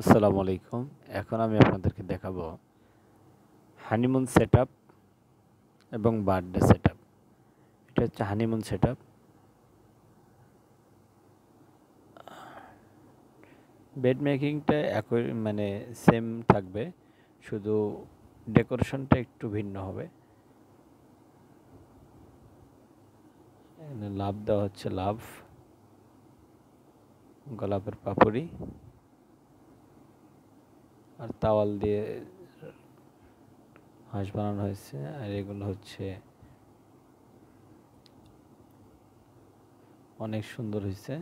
আসসালামু আলাইকুম। এখন আমি আপনাদেরকে দেখাবো হানিমুন সেটআপ এবং বার্থডে সেটআপ। এটা হচ্ছে হানিমুন সেটআপ। বেড মেকিংটা একই সেম থাকবে, শুধু ডেকোরেশনটা একটু ভিন্ন হবে। এখানে লাভ দেওয়া হচ্ছে, লাভ, গোলাপের পাপড়ি আর তাওয়াল দিয়ে হাঁস বানানো হয়েছে। আর এগুলো হচ্ছে অনেক সুন্দর হয়েছে।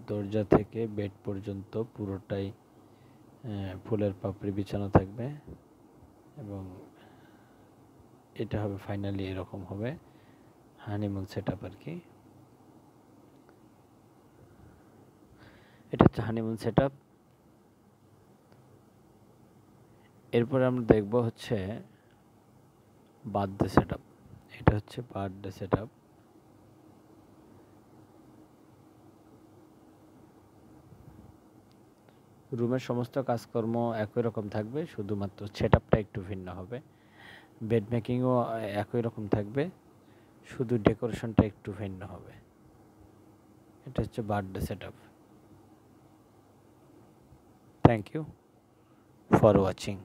দরজা থেকে বেড পর্যন্ত পুরোটাই ফুলের পাপড়ি বিছানো থাকবে এবং এটা হবে ফাইনালি এরকম হবে হানিমুন সেটআপ আর কি। এটা হচ্ছে হানিমুন সেটআপ। এরপরে আমরা দেখব হচ্ছে বার্থডে সেটআপ। এটা হচ্ছে বার্থডে সেটআপ। রুমের সমস্ত কাজকর্ম একই রকম থাকবে, শুধুমাত্র সেটআপটা একটু ভিন্ন হবে। বেড মেকিংও একই রকম থাকবে, শুধু ডেকোরেশনটা একটু ভিন্ন হবে। এটা হচ্ছে birthday setup. Thank you for watching.